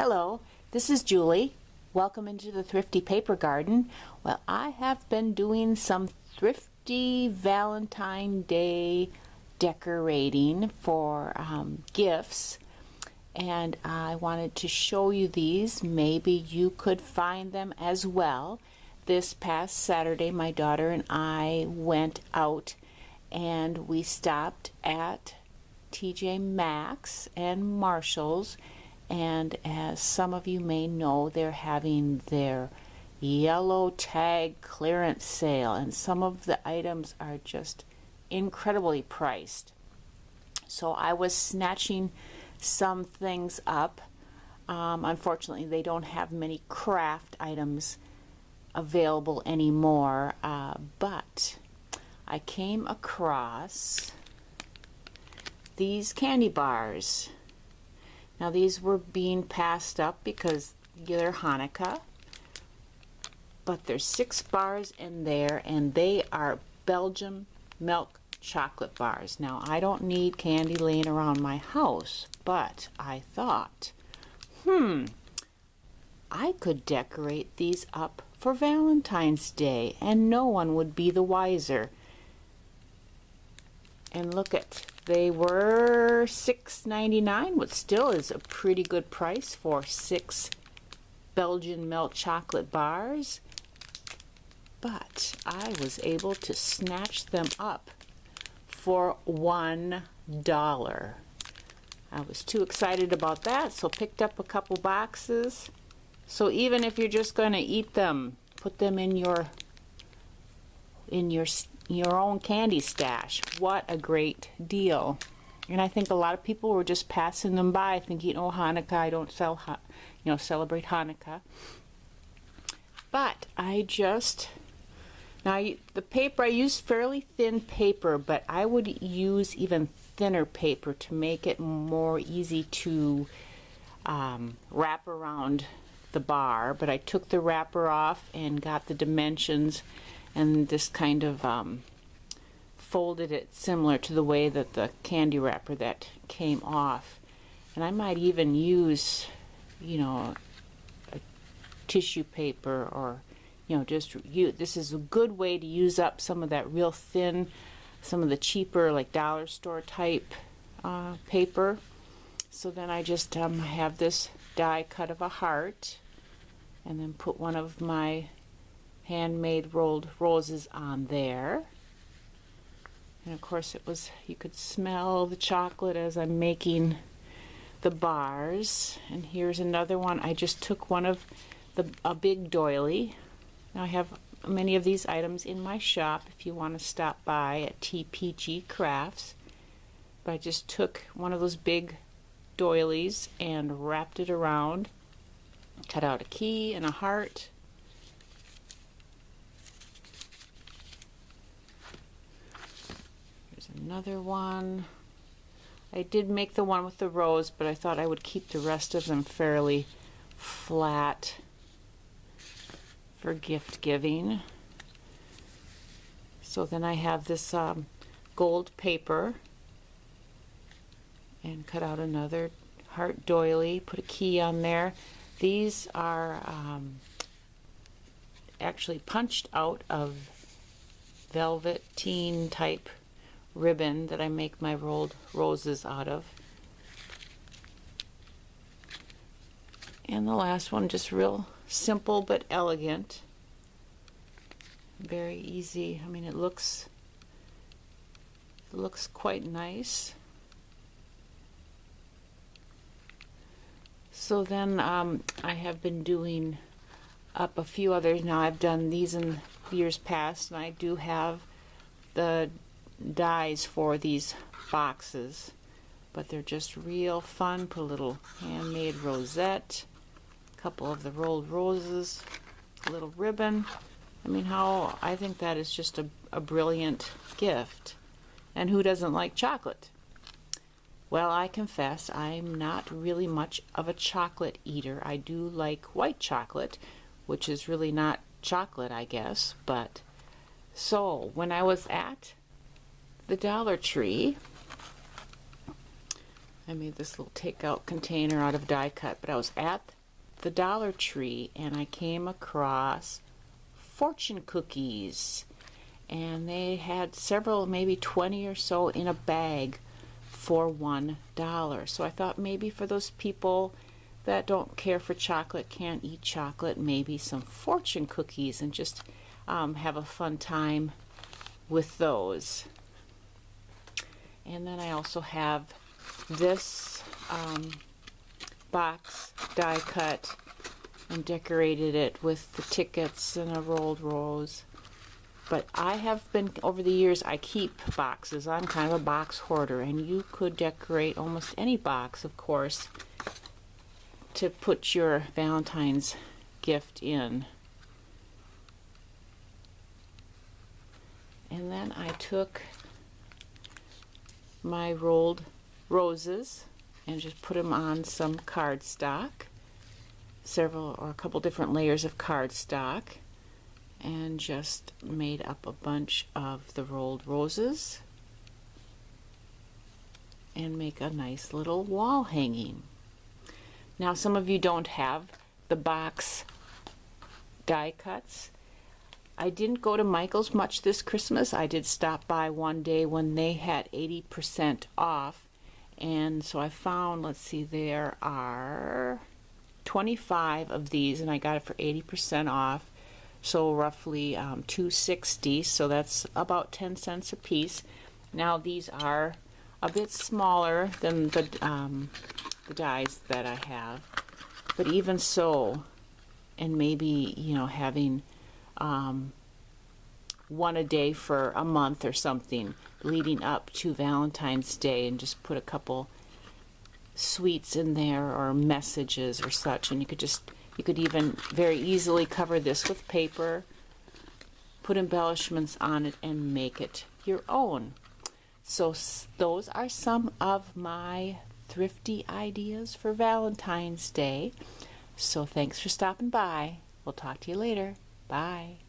Hello, this is Julie. Welcome into the Thrifty Paper Garden. Well, I have been doing some Thrifty Valentine Day decorating for gifts, and I wanted to show you these. Maybe you could find them as well. This past Saturday, my daughter and I went out and we stopped at TJ Maxx and Marshall's. And as some of you may know, they're having their yellow tag clearance sale, and some of the items are just incredibly priced. So I was snatching some things up. Unfortunately, they don't have many craft items available anymore, but I came across these candy bars. Now these were being passed up because they're Hanukkah, but there's 6 bars in there, and they are Belgian milk chocolate bars. Now I don't need candy laying around my house, but I thought, I could decorate these up for Valentine's Day and no one would be the wiser. And look at, they were $6.99, which still is a pretty good price for 6 Belgian milk chocolate bars. But I was able to snatch them up for $1. I was too excited about that, so picked up a couple boxes. So even if you're just going to eat them, put them in your own candy stash. What a great deal. And I think a lot of people were just passing them by thinking, oh, Hanukkah, I don't celebrate Hanukkah. But the paper, I used fairly thin paper, but I would use even thinner paper to make it more easy to wrap around the bar. But I took the wrapper off and got the dimensions and just kind of folded it similar to the way that the candy wrapper that came off. And I might even use, a tissue paper, or this is a good way to use up some of that real thin, some of the cheaper like dollar store type paper. So then I just have this die cut of a heart, and then put one of my handmade rolled roses on there. And of course you could smell the chocolate as I'm making the bars. And here's another one. I just took one of a big doily. Now I have many of these items in my shop if you want to stop by at TPG Crafts. But I just took one of those big doilies and wrapped it around, cut out a key and a heart. Another one. I did make the one with the rose, but I thought I would keep the rest of them fairly flat for gift giving. So then I have this gold paper, and cut out another heart doily, put a key on there. These are actually punched out of velveteen type ribbon that I make my rolled roses out of. And the last one, just real simple but elegant. Very easy. I mean, it looks quite nice. So then I have been doing up a few others. Now I've done these in years past, and I do have the dies for these boxes, but they're just real fun. Put a little handmade rosette, a couple of the rolled roses, a little ribbon. I think that is just a brilliant gift. And who doesn't like chocolate? Well, I confess I'm not really much of a chocolate eater. I do like white chocolate, which is really not chocolate, I guess. But so when I was at the Dollar Tree, I made this little takeout container out of die cut, but I was at the Dollar Tree and I came across fortune cookies, and they had several, maybe 20 or so in a bag for $1. So I thought maybe for those people that don't care for chocolate, can't eat chocolate, maybe some fortune cookies, and just have a fun time with those. And then I also have this box die cut and decorated it with the tickets and a rolled rose. But I have been, over the years, I keep boxes. I'm kind of a box hoarder, and you could decorate almost any box, of course, to put your Valentine's gift in. And then I took my rolled roses and just put them on some cardstock, several or a couple different layers of cardstock, and just made up a bunch of the rolled roses and make a nice little wall hanging. Now, some of you don't have the box die cuts. I didn't go to Michael's much this Christmas. I did stop by one day when they had 80% off, and so I found, let's see, there are 25 of these, and I got it for 80% off, so roughly $2.60, so that's about 10 cents a piece. Now these are a bit smaller than the dies that I have, but even so, and maybe, you know, having one a day for a month or something leading up to Valentine's Day, and just put a couple sweets in there or messages or such, and you could even very easily cover this with paper, put embellishments on it, and make it your own. So those are some of my thrifty ideas for Valentine's Day. So thanks for stopping by. We'll talk to you later. Bye.